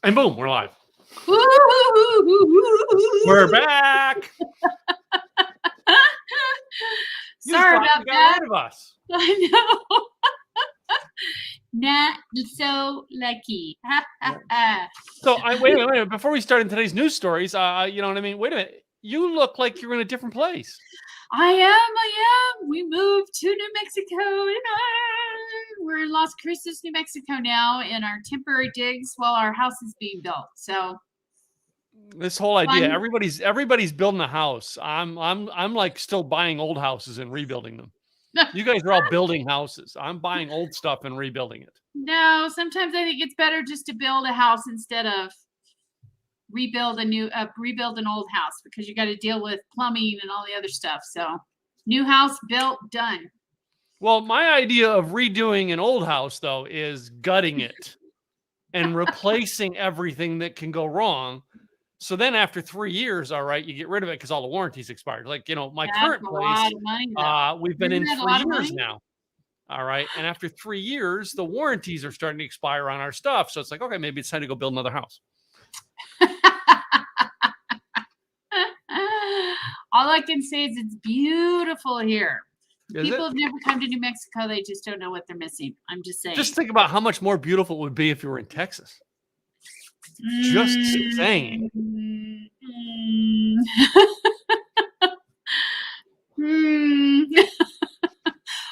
And boom, we're live. We're back. Sorry about that. Rid of us. I know. Not so lucky. So wait a minute. Before we start in today's news stories, you know what I mean? Wait a minute. You look like you're in a different place. I am. We moved to New Mexico. We're in Las Cruces, New Mexico now in our temporary digs while our house is being built. So this whole idea, everybody's building a house. I'm like still buying old houses and rebuilding them. You guys are all building houses. I'm buying old stuff and rebuilding it. No, sometimes I think it's better just to build a house instead of rebuild an old house, because you got to deal with plumbing and all the other stuff. So new house built, done. Well, my idea of redoing an old house though is gutting it and replacing everything that can go wrong. So then after 3 years, all right, you get rid of it because all the warranties expired. Like, my current place, we've been in 3 years now. All right. And after 3 years, the warranties are starting to expire on our stuff. So it's like, okay, maybe it's time to go build another house. All I can say is it's beautiful here. People have never come to New Mexico. They just don't know what they're missing. I'm just saying. Just think about how much more beautiful it would be if you were in Texas. Just saying.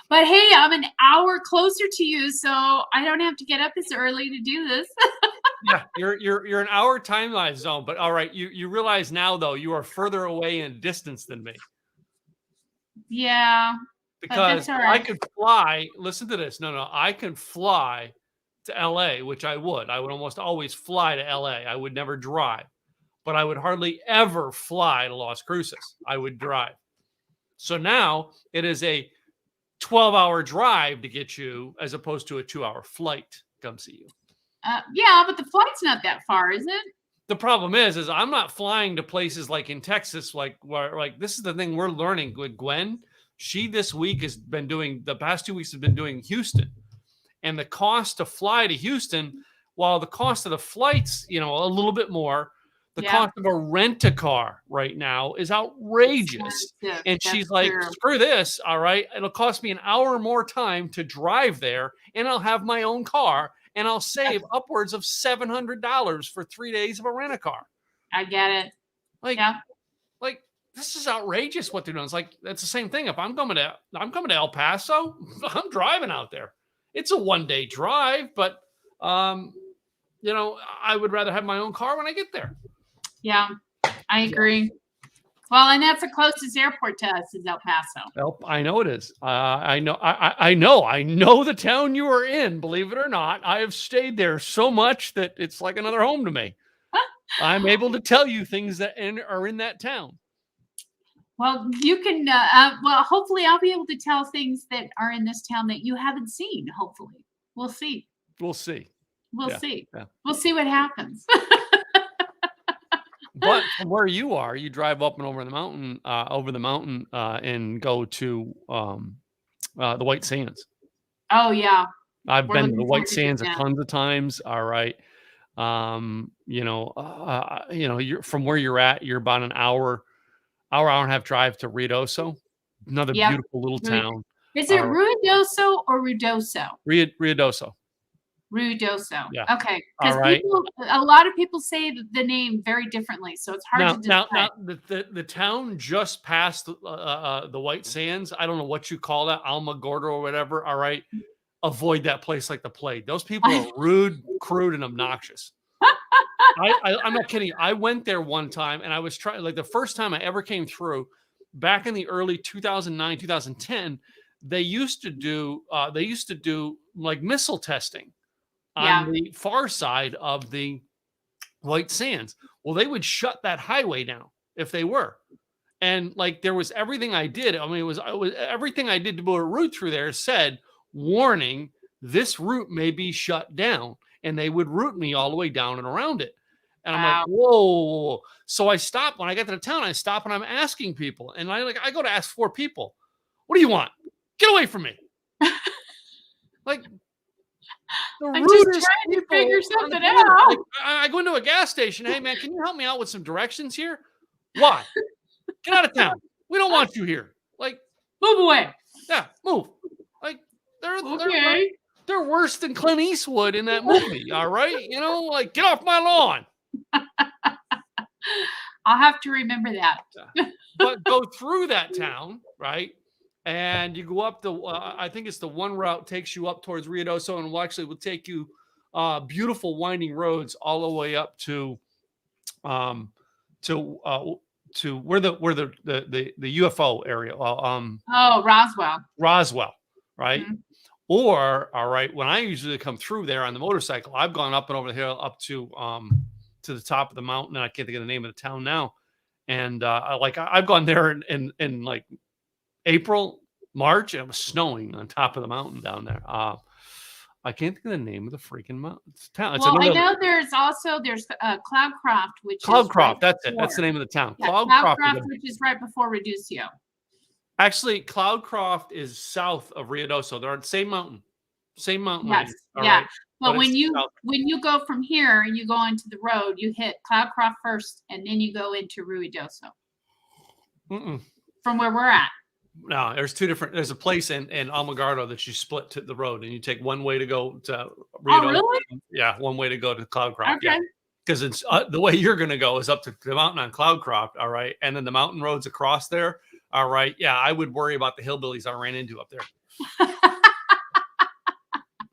But hey, I'm an hour closer to you, so I don't have to get up as early to do this. Yeah, you're an hour timeline zone, but all right, you realize now though you are further away in distance than me. Yeah. Because I could fly. Listen to this. No, I can fly to LA, which I would. I would almost always fly to LA. I would never drive, but I would hardly ever fly to Las Cruces. I would drive. So now it is a 12-hour drive to get you as opposed to a 2-hour flight to come see you. Yeah, but the flight's not that far, is it? The problem is I'm not flying to places like in Texas, like this is the thing we're learning with Gwen. She this week has been doing, the past 2 weeks has been doing Houston. And the cost to fly to Houston, while the cost of the flights, a little bit more, the cost of a rent-a-car right now is outrageous. And she's like, screw this, all right? It'll cost me an hour more time to drive there, and I'll have my own car, and I'll save upwards of $700 for 3 days of a rent-a-car. I get it. Like, this is outrageous what they're doing. It's like, that's the same thing. If I'm coming to El Paso, I'm driving out there. It's a 1-day drive, but, I would rather have my own car when I get there. Yeah, I agree. Well, and that's the closest airport to us is El Paso. I know it is. I know the town you are in, believe it or not. I have stayed there so much that it's like another home to me. I'm able to tell you things that are in that town. Well, you can, hopefully I'll be able to tell things that are in this town that you haven't seen, hopefully. We'll see. We'll see. We'll see. Yeah. We'll see what happens. But from where you are, you drive up and over the mountain, and go to the White Sands. Oh, yeah. I've been to the White Sands tons of times. All right. You're from where you're at, you're about an hour and a half drive to Ruidoso, another beautiful little town. Is it Ruidoso or Ruidoso? Ruidoso. Ruidoso. Yeah. Okay. Because a lot of people say the name very differently, so it's hard to decide. Now, the town just past the White Sands, I don't know what you call that, Alamogordo or whatever. All right. Avoid that place like the plague. Those people are rude, crude, and obnoxious. I'm not kidding. I went there one time and I was trying, like the first time I ever came through back in the early 2009, 2010, they used to do like missile testing on the far side of the White Sands. Well, they would shut that highway down if they were. And like, there was everything I did. I mean, it was everything I did to put a route through there said, warning, this route may be shut down. And they would route me all the way down and around it. And I'm like, whoa. So I stopped when I got to the town. I stop and I'm asking people. And I go to ask 4 people, what do you want? Get away from me. Like, The I'm just rudest trying to people figure on the something planet. out. Like, I go into a gas station. Hey, man, can you help me out with some directions here? Why? Get out of town. We don't want you here. Like, Move away. yeah, move. Like, they're Okay. they're worse than Clint Eastwood in that movie. All right, you know, like get off my lawn. I'll have to remember that. But go through that town, right? And you go up the, I think it's the one route takes you up towards Ruidoso and will take you beautiful winding roads all the way up um, to, uh, to where the UFO area, Oh, Roswell. Roswell, right? Mhm. Or, all right, when I usually come through there on the motorcycle, I've gone up and over the hill up to the top of the mountain. And I can't think of the name of the town now. And I've gone there in like April, March, and it was snowing on top of the mountain down there. I can't think of the name of the freaking mountain town. It's Well, I another know there's Cloudcroft, which is Cloudcroft. right That's it. That's the before. name of the town. Yeah, Cloudcroft. Cloudcroft, which is right before Reducio. Actually, Cloudcroft is south of Ruidoso. They're on the same mountain. Same mountain Yes. range. All Yeah. right. But But when it's you south. go from here and you go onto the road, you hit Cloudcroft first, and then you go into Ruidoso Mm-mm. from where we're at. No, there's a place in Almagardo that you split to the road and you take one way to go to Ruidoso. Oh, really? Yeah, one way to go to Cloudcroft. Yeah. Okay. Because it's the way you're going to go is up to the mountain on Cloudcroft. All right. And then the mountain roads across there. All right. Yeah. I would worry about the hillbillies I ran into up there.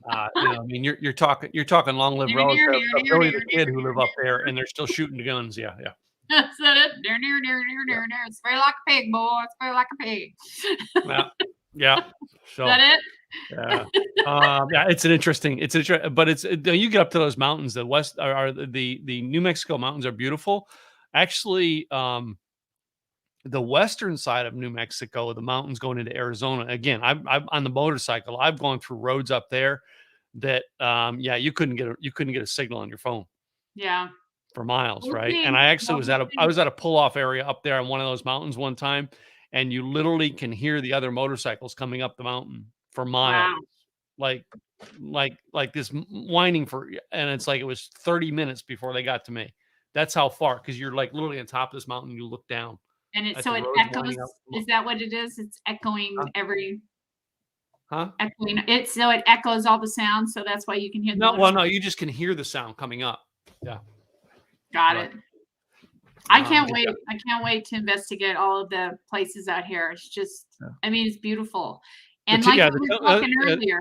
I mean, you're talking long live relative of Billy the Kid who live up there and they're still shooting the guns. Yeah. Yeah. That's it. Spray like a pig, boy. Spray like a pig. Yeah. Yeah. So Is that it? yeah. Yeah, it's but you get up to those mountains, the west are the New Mexico mountains are beautiful. Actually, the western side of New Mexico, the mountains going into Arizona. Again, I'm on the motorcycle. I've gone through roads up there that you couldn't get a signal on your phone. Yeah. For miles, right? Okay. And I actually was at a pull-off area up there on one of those mountains one time, and you literally can hear the other motorcycles coming up the mountain for miles. Wow. Like this whining and it's like it was 30 minutes before they got to me. That's how far, because you're like literally on top of this mountain, you look down. And it at so the it roads echoes. winding up. Is that what it is? It's echoing Huh? echoing it, so it echoes all the sounds, so that's why you can hear the No, you just can hear the sound coming up. Yeah. Got Right. it. I can't wait. Yeah. I can't wait to investigate all of the places out here. It's just, I mean, it's beautiful. And But like yeah, we were talking earlier,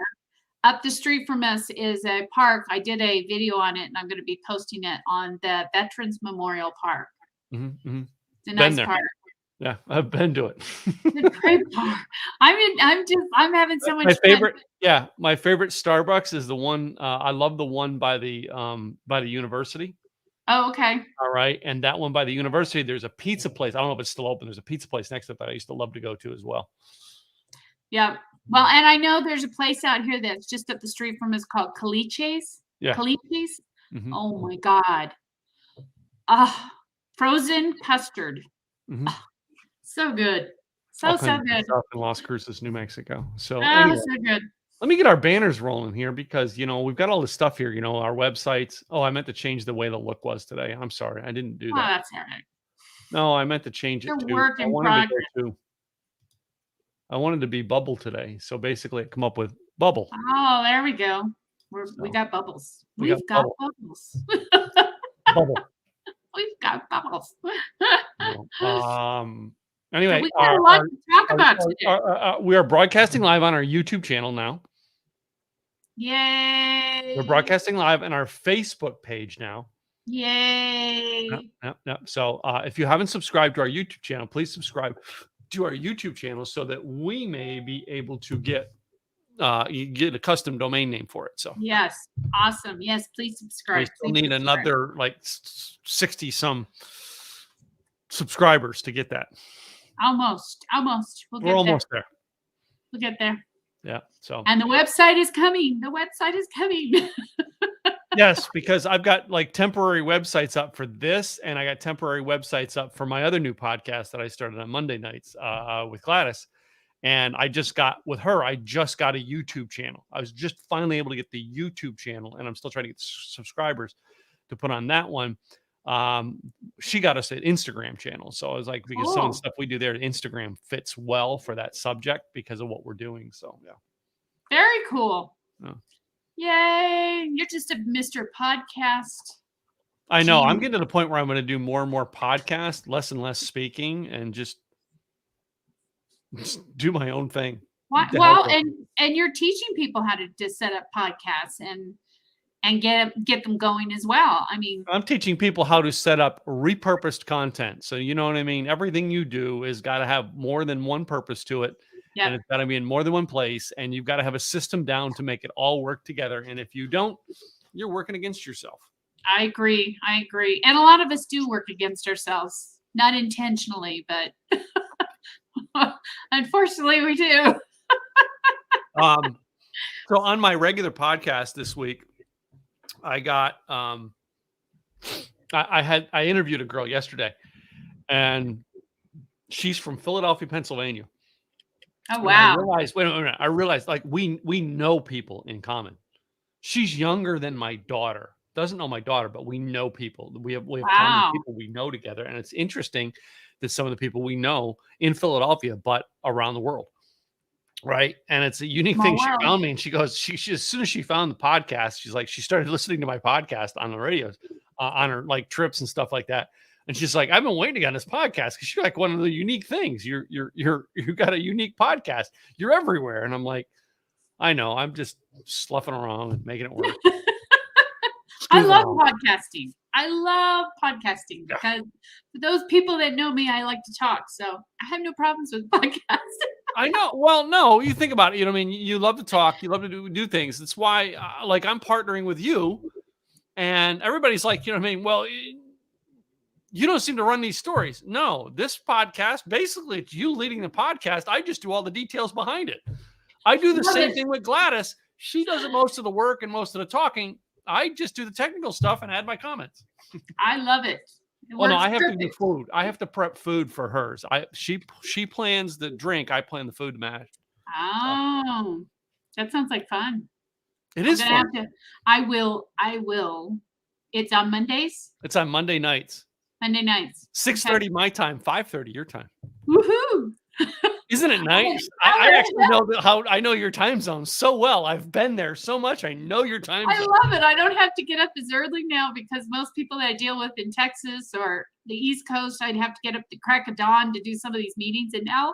up the street from us is a park. I did a video on it, and I'm going to be posting it on the Veterans Memorial Park. Mm-hmm. It's a nice there. park. Yeah, I've been to it. It's a great park. I'm having so much my fun. favorite, yeah, my favorite Starbucks is the one. I love the one by the university. Oh, okay. All right, and that one by the university, there's a pizza place. I don't know if it's still open. There's a pizza place next to it that I used to love to go to as well. Yeah. Well, and I know there's a place out here that's just up the street from us called Caliche's. Yeah. Caliche's. Mm-hmm. Oh my God. Frozen custard. Mm-hmm. So good. So good. Stuff in Las Cruces, New Mexico. So anyway, so good. Let me get our banners rolling here because we've got all this stuff here. Our websites. Oh, I meant to change the way the look was today. I'm sorry, I didn't do that. Oh, that's all right. No, I meant to change it too. Work in progress. I wanted to be bubble today, so basically, I come up with bubble. Oh, there we go. We got bubbles. We've got bubbles. Bubble. We've got bubbles. Anyway, so we got a lot to talk about today. We are broadcasting live on our YouTube channel now. Yay! We're broadcasting live on our Facebook page now. Yay! Yep. So if you haven't subscribed to our YouTube channel, please subscribe to our YouTube channel so that we may be able to get a custom domain name for it. So yes, awesome. Yes, please subscribe. We still need another like 60 some subscribers to get that. Almost. We're almost there. We'll get there. Yeah. So and the website is coming. Yes, because I've got like temporary websites up for this, and I got temporary websites up for my other new podcast that I started on Monday nights with Gladys. And I just got with her, I just got a YouTube channel. I was just finally able to get the YouTube channel, and I'm still trying to get subscribers to put on that one. She got us an Instagram channel. So I was like, because some of the Cool. stuff we do there, Instagram fits well for that subject because of what we're doing. So yeah. Very cool. Yeah. Yay. You're just a Mr. Podcast. I know. I'm Genius. getting to the point where I'm going to do more and more podcasts, less and less speaking, and just do my own thing. Well, and you're teaching people how to set up podcasts and get them going as well. I mean, I'm teaching people how to set up repurposed content. So you know what I mean? Everything you do is got to have more than one purpose to it. yeah, And it's got to be in more than one place. And you've got to have a system down to make it all work together. And if you don't, you're working against yourself. I agree. And a lot of us do work against ourselves, not intentionally, but unfortunately we do. So on my regular podcast this week, I got I interviewed a girl yesterday, and she's from Philadelphia, Pennsylvania. Oh And wow. I realized like we know people in common. She's younger than my daughter. Doesn't know my daughter, but we know people. We have common Wow. people we know together. And it's interesting that some of the people we know in Philadelphia, but around the world. Right. And it's a unique Small thing. She world. found me and she goes, she as soon as she found the podcast, she's like, she started listening to my podcast on the radios, on her like trips and stuff like that. And she's like, I've been waiting to get on this podcast because you're like one of the unique things. You got a unique podcast. You're everywhere. And I'm like, I know, I'm just sloughing around and making it work. I love podcasting. I love podcasting because for those people that know me, I like to talk. So I have no problems with podcasts. I know. Well, no, you think about it. You know what I mean? You love to talk. You love to do things. That's why, like, I'm partnering with you, and everybody's like, you know what I mean? Well, you don't seem to run these stories. No, this podcast, basically, it's you leading the podcast. I just do all the details behind it. I do the same thing with Gladys. She does most of the work and most of the talking. I just do the technical stuff and add my comments. I love it. Well, no, I have to do food. I have to prep food for hers. She plans the drink. I plan the food mash. Oh, that sounds like fun. It is fun. I will. It's on Mondays. It's on Monday nights. 6:30 my time, 5:30 your time. Woohoo! Isn't it nice? I actually know how I know your time zone so well. I've been there so much. I know your time zone. I love it. I don't have to get up as early now because most people that I deal with in Texas or the East Coast, I'd have to get up the crack of dawn to do some of these meetings. And now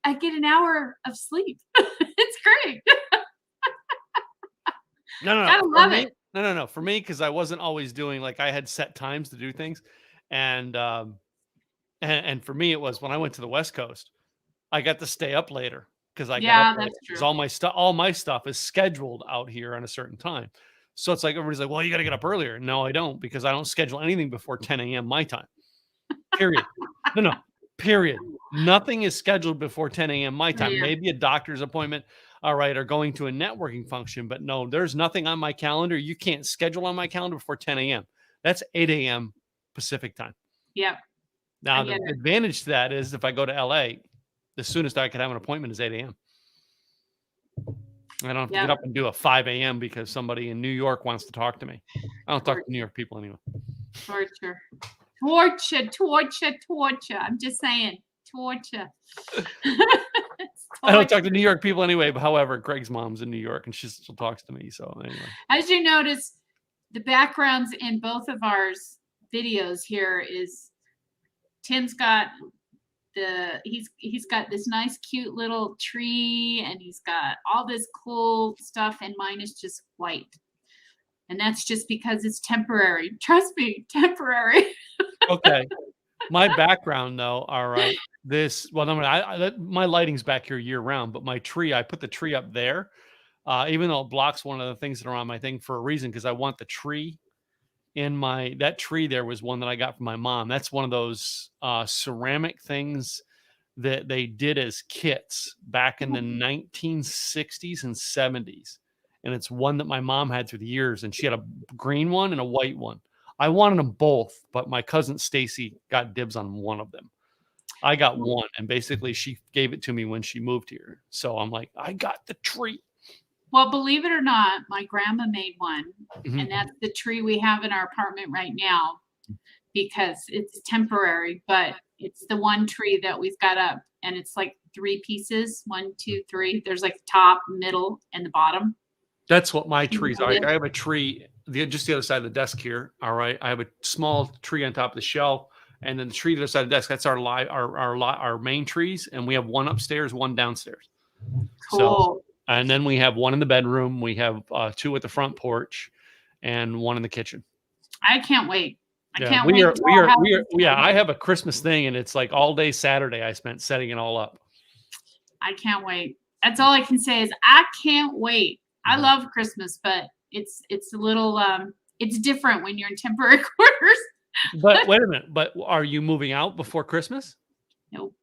I get an hour of sleep. It's great. No. I love it. No. For me, because I wasn't always doing like I had set times to do things. And for me, it was when I went to the West Coast, I got to stay up later because I got up that's true. because all my stuff is scheduled out here on a certain time. So it's like everybody's like, well, you got to get up earlier. No, I don't, because I don't schedule anything before 10 a.m. my time. Period. No. Period. Nothing is scheduled before 10 a.m. my time. Yeah. Maybe a doctor's appointment, all right, or going to a networking function, but no, there's nothing on my calendar. You can't schedule on my calendar before 10 a.m. That's 8 a.m. Pacific time. Yep. Now, the advantage to that is if I go to LA, the soonest I could have an appointment is 8 a.m. I don't have to get up and do a 5 a.m. because somebody in New York wants to talk to me. I don't talk to New York people anyway. Torture. I'm just saying, torture. I don't talk to New York people anyway. But however, Greg's mom's in New York and she still talks to me. So anyway. As you notice, the backgrounds in both of our videos here is Tim's got he's got this nice cute little tree and he's got all this cool stuff, and mine is just white, and that's just because it's temporary. Trust me, temporary. Okay, my background though, all right, my lighting's back here year round, but my tree, I put the tree up there, even though it blocks one of the things that are on my thing for a reason, because I want the tree in that tree there was one that I got from my mom. That's one of those ceramic things that they did as kits back in the 1960s and 70s. And it's one that my mom had through the years. And she had a green one and a white one. I wanted them both, but my cousin Stacy got dibs on one of them. I got one, and basically she gave it to me when she moved here. So I'm like, I got the tree. Well, believe it or not, my grandma made one, Mhm. and that's the tree we have in our apartment right now because it's temporary, but it's the one tree that we've got up, and it's like 3 pieces, 1, 2, 3. There's like top, middle, and the bottom. That's what my Can you trees are. believe I it? have a tree just the other side of the desk here. All right. I have a small tree on top of the shelf, and then the tree to the other side of the desk. That's our main trees, and we have one upstairs, one downstairs. So, Cool. and then we have one in the bedroom. We have 2 at the front porch, and one in the kitchen. I can't wait. I Yeah, can't wait till our house is yeah. done. I have a Christmas thing, and it's like all day Saturday I spent setting it all up. I can't wait. That's all I can say is I can't wait. I love Christmas, but it's a little it's different when you're in temporary quarters. But wait a minute. But are you moving out before Christmas? Nope.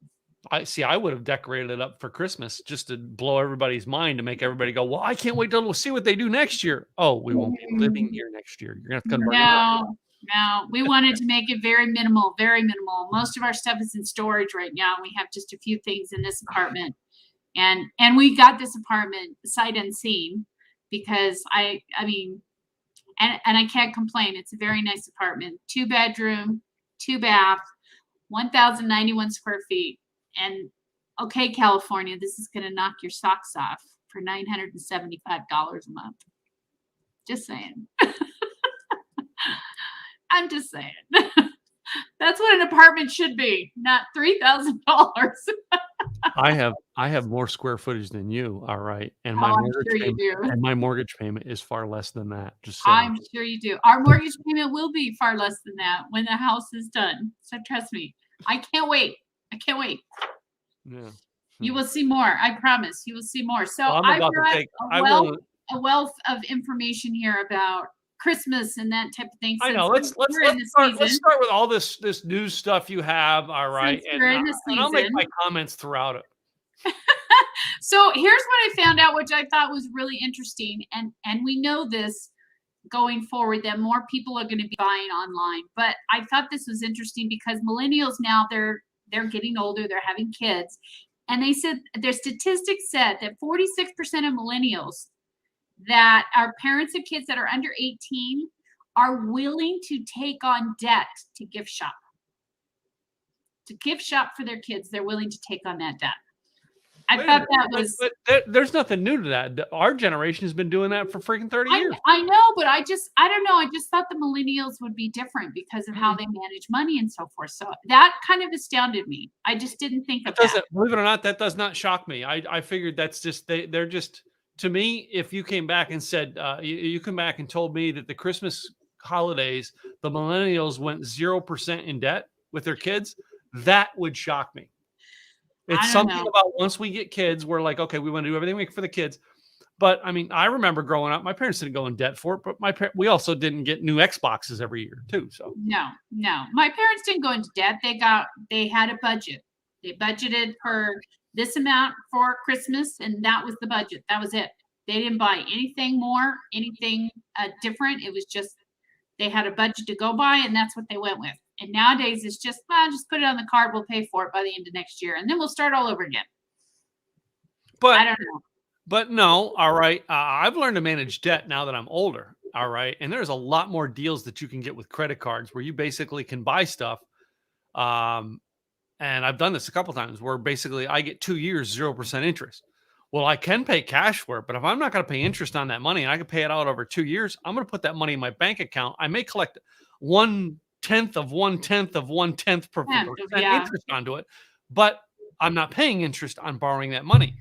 I would have decorated it up for Christmas just to blow everybody's mind to make everybody go, well, I can't wait to see what they do next year. Oh, we won't be living here next year. You're gonna have to convert it. No, no. We wanted to make it very minimal, very minimal. Most of our stuff is in storage right now. We have just a few things in this apartment. And we got this apartment sight unseen because I mean, and I can't complain. It's a very nice apartment. 2 bedroom, 2 bath, 1,091 square feet. And okay, California, this is going to knock your socks off for $975 a month. Just saying. I'm just saying. That's what an apartment should be, not $3,000. I have more square footage than you. All right. And Oh, I'm sure you do. my mortgage payment is far less than that. Just saying. I'm sure you do. Our mortgage payment will be far less than that when the house is done. So trust me. I can't wait. I can't wait. Yeah. You will see more. I promise. You will see more. So Well, I'm I about to brought take a wealth of information here about Christmas and that type of thing. I know. Since we're in the Let's start with all this news stuff you have. All right. Since we're in the And I'll make season. my comments throughout it. So here's what I found out, which I thought was really interesting. And we know this going forward that more people are going to be buying online. But I thought this was interesting because millennials now they're getting older, they're having kids. And they said their statistics said that 46% of millennials that are parents of kids that are under 18 are willing to take on debt to gift shop. To gift shop for their kids, they're willing to take on that debt. I thought that was. But there's nothing new to that. Our generation has been doing that for freaking 30 years. I know, but I don't know. I just thought the millennials would be different because of how they manage money and so forth. So that kind of astounded me. I just didn't think of that. Believe it or not, that does not shock me. I figured that's just they're just, to me, if you came back and said you come back and told me that the Christmas holidays the millennials went 0% in debt with their kids, that would shock me. It's something about once we get kids, we're like, okay, we want to do everything for the kids. But I mean, I remember growing up, my parents didn't go in debt for it, but we also didn't get new Xboxes every year too. So no, my parents didn't go into debt. They had a budget. They budgeted for this amount for Christmas, and that was the budget. That was it. They didn't buy anything more, anything different. It was just they had a budget to go by, and that's what they went with. And nowadays, it's just, just put it on the card. We'll pay for it by the end of next year, and then we'll start all over again. But I don't know. But no, all right. I've learned to manage debt now that I'm older. All right, and there's a lot more deals that you can get with credit cards where you basically can buy stuff. And I've done this a couple times where basically I get 2 years 0% interest. Well, I can pay cash for it, but if I'm not going to pay interest on that money and I can pay it out over 2 years, I'm going to put that money in my bank account. I may collect 1/10 of 1/10 of 1/10 percent interest onto it, but I'm not paying interest on borrowing that money.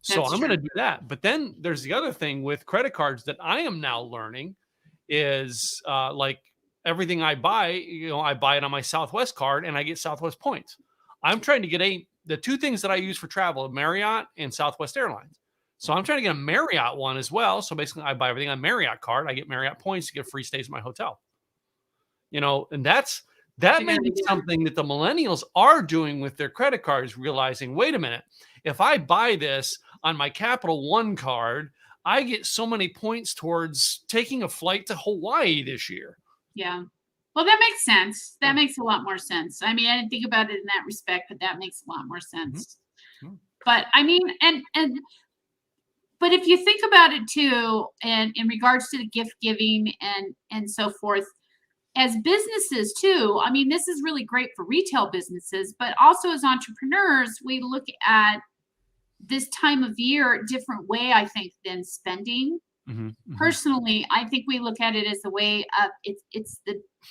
So I'm going to do that. But then there's the other thing with credit cards that I am now learning is like everything I buy, I buy it on my Southwest card and I get Southwest points. I'm trying to get the 2 things that I use for travel, Marriott and Southwest Airlines. So I'm trying to get a Marriott one as well. So basically I buy everything on Marriott card. I get Marriott points to get free stays in my hotel. And that may be something that the millennials are doing with their credit cards, realizing, wait a minute, if I buy this on my Capital One card, I get so many points towards taking a flight to Hawaii this year. Yeah. Well, that makes sense. Yeah. That makes a lot more sense. I mean, I didn't think about it in that respect, but that makes a lot more sense. Mhm. But I mean, but if you think about it too, and in regards to the gift giving and so forth, as businesses too, I mean, this is really great for retail businesses, but also as entrepreneurs, we look at this time of year a different way, I think, than spending. Mhm, mhm. Personally, I think we look at it as a way of it's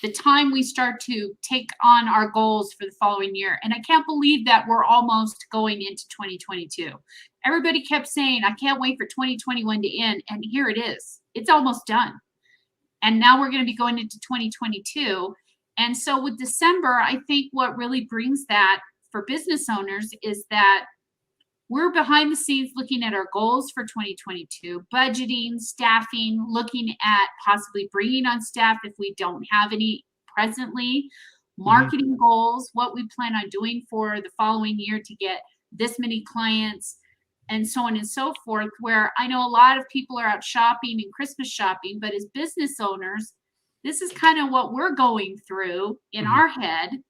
the time we start to take on our goals for the following year. And I can't believe that we're almost going into 2022. Everybody kept saying, I can't wait for 2021 to end. And here it is. It's almost done. And now we're going to be going into 2022. And so with December, I think what really brings that for business owners is that we're behind the scenes looking at our goals for 2022, budgeting, staffing, looking at possibly bringing on staff if we don't have any presently, Mhm. marketing goals, what we plan on doing for the following year to get this many clients, and so on and so forth. Where I know a lot of people are out shopping and Christmas shopping, but as business owners, this is kind of what we're going through in Mhm. our head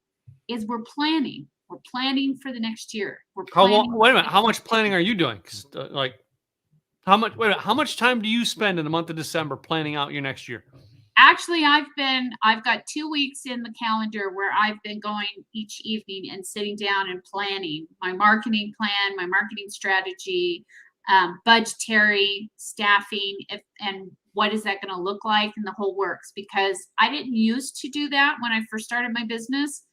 is we're planning. We're planning for the next year. We're How long planning wait a for minute, the how much planning are you doing? 'Cause, like, how much wait a minute, how much time do you spend in the month of December planning out your next year? Actually, I've got 2 weeks in the calendar where I've been going each evening and sitting down and planning my marketing plan, my marketing strategy, budgetary, staffing, if and what is that gonna look like and the whole works, because I didn't used to do that when I first started my business,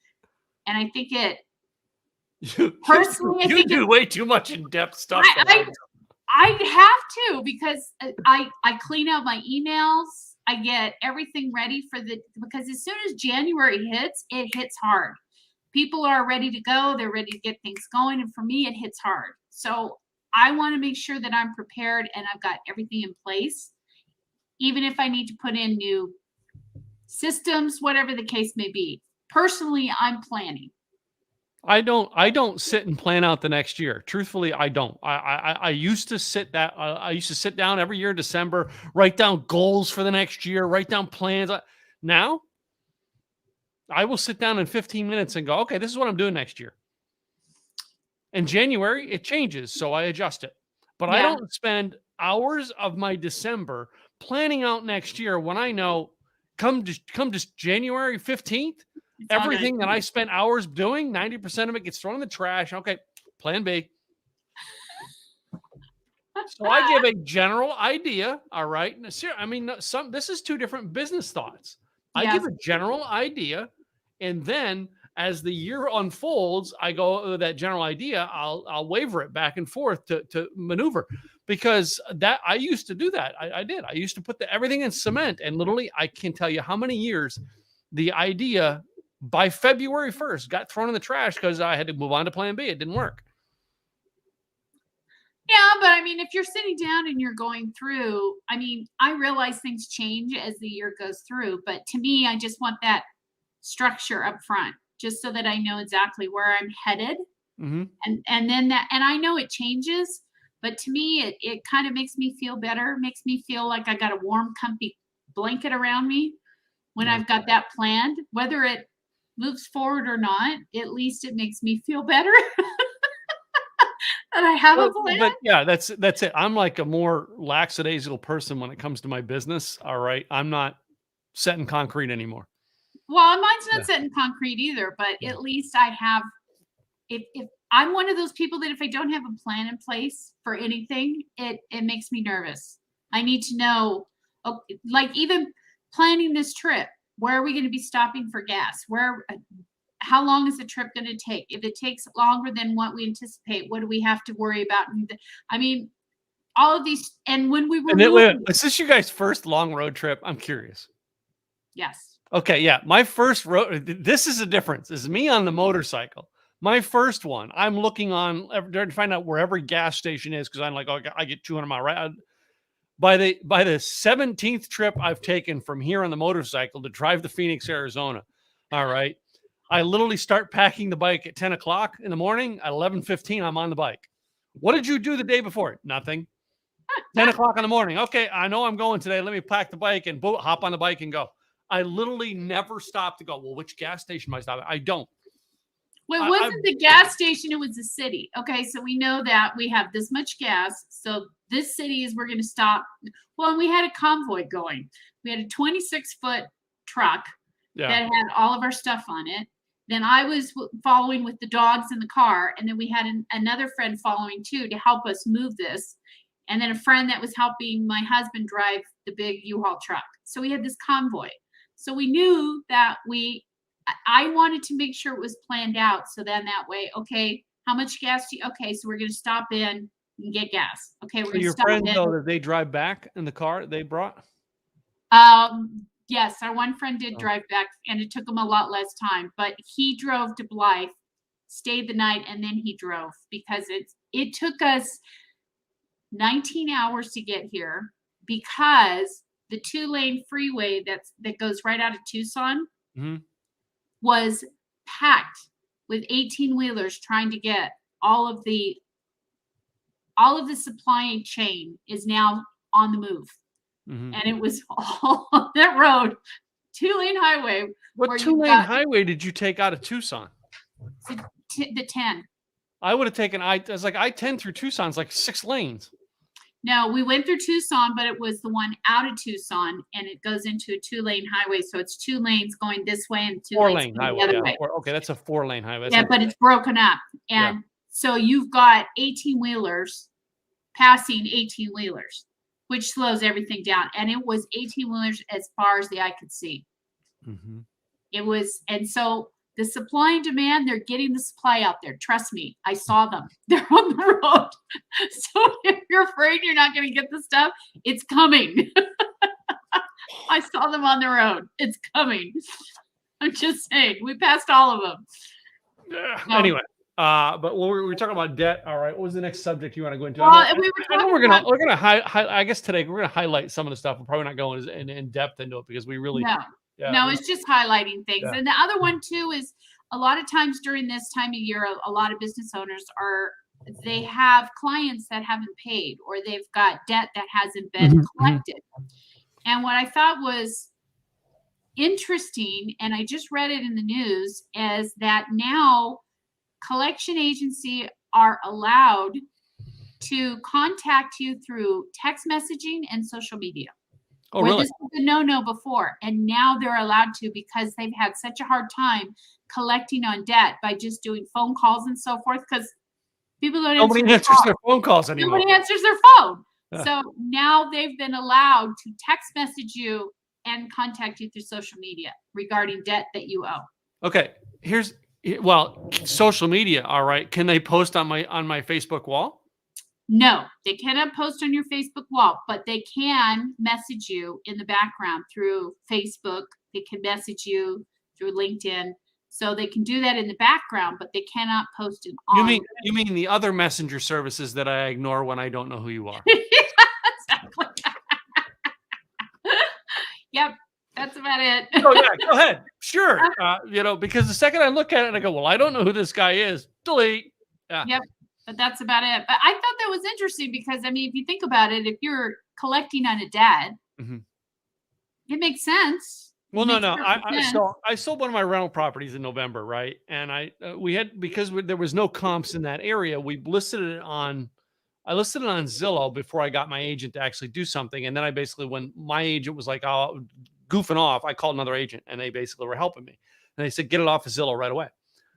and I think it personally, I You think it do way too much in-depth stuff I that I I I have to because I clean out my emails. I get everything ready for the because as soon as January hits, it hits hard. People are ready to go. They're ready to get things going, and for me, it hits hard. So I want to make sure that I'm prepared and I've got everything in place, even if I need to put in new systems, whatever the case may be. Personally, I'm planning. I don't sit and plan out the next year. Truthfully, I don't. I used to I used to sit down every year in December, write down goals for the next year, write down plans. Now I will sit down in 15 minutes and go, okay, this is what I'm doing next year. In January, it changes, so I adjust it. But I Yeah, don't spend hours of my December planning out next year when I know come just January 15th, it's all gonna everything that I change. spent hours doing, 90% of it gets thrown in the trash. Okay, plan B. So I give a general idea, all right? I mean, some this is two different business thoughts. I give Yes. a general idea, and then as the year unfolds, I go that general idea. I'll waver it back and forth to maneuver because that I used to do that. I did. I used to put everything in cement, and literally, I can tell you how many years the idea by February 1st got thrown in the trash because I had to move on to Plan B. It didn't work. Yeah, but I mean, if you're sitting down and you're going through, I mean, I realize things change as the year goes through, but to me, I just want that structure up front, just so that I know exactly where I'm headed. Hmm. And then that and I know it changes, but to me, it kind of makes me feel better, makes me feel like I got a warm, comfy blanket around me when Yeah. I've got that planned, whether it moves forward or not, at least it makes me feel better that I have a Well, plan. but yeah, that's it. I'm like a more lackadaisical person when it comes to my business. All right. I'm not set in concrete anymore. Well, mine's not Yeah. set in concrete either, but Yeah. at least I have if I'm one of those people that if I don't have a plan in place for anything, it makes me nervous. I need to know, like even planning this trip. Where are we going to be stopping for gas? Where how long is the trip going to take? If it takes longer than what we anticipate, what do we have to worry about? I mean, all of these and when we were And then wait, moving, is this your guys' first long road trip? I'm curious. yes. Okay, yeah. My first road this is a difference. This is me on the motorcycle. My first one, I'm looking on trying to find out where every gas station is because I'm like, oh, I get 200 mile right. By the 17th trip I've taken from here on the motorcycle to drive to Phoenix, Arizona. All right. I literally start packing the bike at 10 o'clock in the morning. At 11:15, I'm on the bike. What did you do the day before? Nothing. 10 o'clock in the morning. Okay, I know I'm going today. Let me pack the bike and hop on the bike and go. I literally never stop to go, well, which gas station am I stopping? I don't. Well, it wasn't the gas station, it was the city. Okay, so we know that we have this much gas. So this city is we're going to stop. Well, and we had a convoy going. We had a 26-foot truck that had all of our stuff on it. Then I was following with the dogs in the car. And then we had another friend following too to help us move this. And then a friend that was helping my husband drive the big U-Haul truck. So we had this convoy. So we knew that I wanted to make sure it was planned out. So then that way, okay, how much gas do you, okay, so we're going to stop in and get gas. Okay, we're going to stop in. Your friends, though, that they drive back in the car they brought? Yes, our one friend did drive back, and it took him a lot less time, but he drove to Blythe, stayed the night, and then he drove because it took us 19 hours to get here because the 2-lane freeway that goes right out of Tucson was packed with 18-wheelers trying to get all of the supply chain is now on the move. And it was all on that road, 2-lane highway. What 2-lane highway did you take out of Tucson? The 10. I would have taken I-10 through Tucson's like 6 lanes. No, we went through Tucson, but it was the one out of Tucson, and it goes into a 2-lane highway. So it's 2 lanes going this way and 2 lanes going the other way. Okay, that's a 4-lane highway. That's but it's broken up. And so you've got 18-wheelers passing 18-wheelers, which slows everything down. And it was 18-wheelers as far as the eye could see. It was, and so the supply and demand, they're getting the supply out there. Trust me, I saw them. They're on the road. So if you're afraid you're not going to get the stuff, it's coming. I saw them on the road. It's coming. I'm just saying, we passed all of them. Anyway, but we're talking about debt. All right, what was the next subject you want to go into? Well, I know we're gonna I guess today we're gonna highlight some of the stuff. We're probably not going in depth into it because we really no, it's just highlighting things. And the other one too is a lot of times during this time of year, a lot of business owners they have clients that haven't paid, or they've got debt that hasn't been collected. And what I thought was interesting, and I just read it in the news, is that now collection agency are allowed to contact you through text messaging and social media. Oh, really? This was a no-no before, and now they're allowed to because they've had such a hard time collecting on debt by just doing phone calls and so forth, because people don't Nobody answers their phone calls anymore. Nobody answers their phone. So now they've been allowed to text message you and contact you through social media regarding debt that you owe. Okay, social media. All right, can they post on my Facebook wall? No, they cannot post on your Facebook wall, but they can message you in the background through Facebook. They can message you through LinkedIn. So they can do that in the background, but they cannot post it on. You mean the other messenger services that I ignore when I don't know who you are? Exactly. Yep, that's about it. Oh yeah, go ahead. Sure. Because the second I look at it, I go, well, I don't know who this guy is. Delete. Yeah. Yep. But that's about it. But I thought that was interesting because, I mean, if you think about it, if you're collecting on a debt, it makes sense. Well, no. I sold one of my rental properties in November, right? And because there was no comps in that area, I listed it on Zillow before I got my agent to actually do something. And then I basically, when my agent was like, oh, goofing off, I called another agent and they basically were helping me. And they said, get it off of Zillow right away.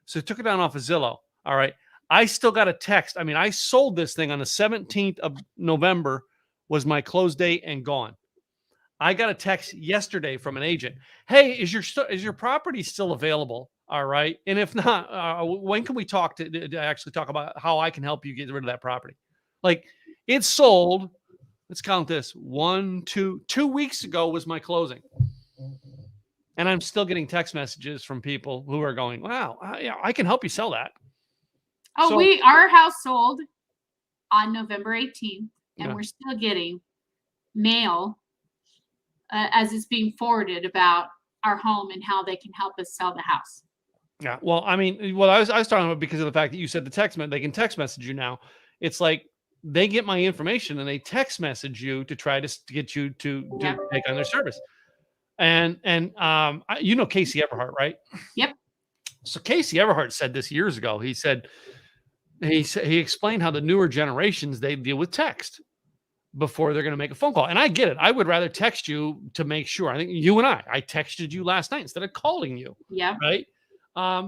So I took it down off of Zillow. All right. I still got a text. I mean, I sold this thing on the 17th of November was my close date and gone. I got a text yesterday from an agent. Hey, is your property still available? All right. And if not, when can we talk to actually talk about how I can help you get rid of that property? Like, it's sold. Let's count this. 2 weeks ago was my closing. And I'm still getting text messages from people who are going, wow, I can help you sell that. Oh, our house sold on November 18th, and we're still getting mail as it's being forwarded about our home and how they can help us sell the house. Yeah. Well, I mean, I was talking about because of the fact that you said they can text message you now. It's like they get my information and they text message you to try to get you to take on their service. You know Casey Everhart, right? Yep. So Casey Everhart said this years ago. He explained how the newer generations, they deal with text before they're going to make a phone call. And I get it. I would rather text you to make sure. I think you and I texted you last night instead of calling you. Yeah. Right.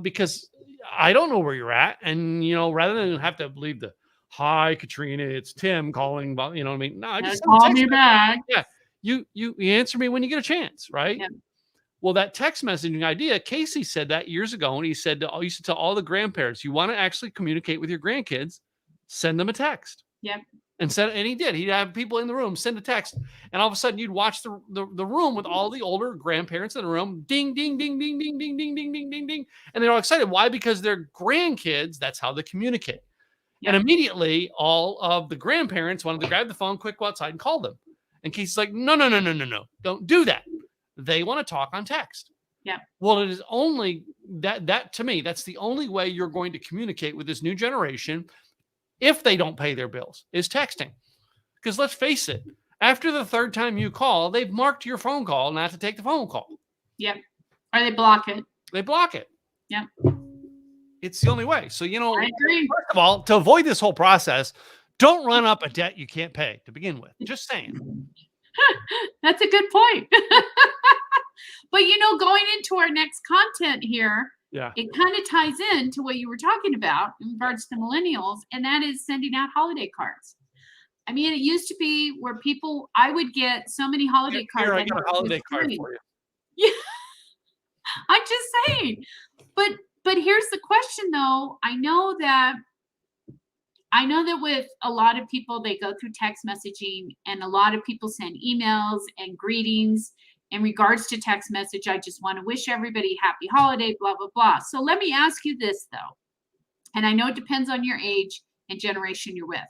Because I don't know where you're at. And, rather than have to leave the, hi, Katrina, it's Tim calling about, you know what I mean? No, I just call me back. Yeah. You answer me when you get a chance. Right. Yeah. Well, that text messaging idea, Casey said that years ago, and he said, I used to tell all the grandparents, you want to actually communicate with your grandkids, send them a text. Yep. And he did. He'd have people in the room send a text, and all of a sudden you'd watch the room with all the older grandparents in the room, ding, ding, ding, ding, ding, ding, ding, ding, ding, ding, ding, and they're all excited. Why? Because they're grandkids. That's how they communicate. Yep. And immediately, all of the grandparents wanted to grab the phone, quick, go outside and call them. And Casey's like, no, don't do that. They want to talk on text. Yeah. Well, it is only that to me, that's the only way you're going to communicate with this new generation if they don't pay their bills is texting. Because let's face it, after the third time you call, they've marked your phone call not to take the phone call. Yep. Or they block it. They block it. Yep. It's the only way. So, I agree. First of all, to avoid this whole process, don't run up a debt you can't pay to begin with. Just saying. That's a good point. But going into our next content here, it kind of ties into what you were talking about in regards to millennials, and that is sending out holiday cards. I mean, it used to be where I would get so many holiday cards. Here, I got a holiday card for you. Yeah. I'm just saying. But here's the question though. I know that with a lot of people, they go through text messaging, and a lot of people send emails and greetings in regards to text message. I just want to wish everybody happy holiday, blah, blah, blah. So let me ask you this though. And I know it depends on your age and generation you're with.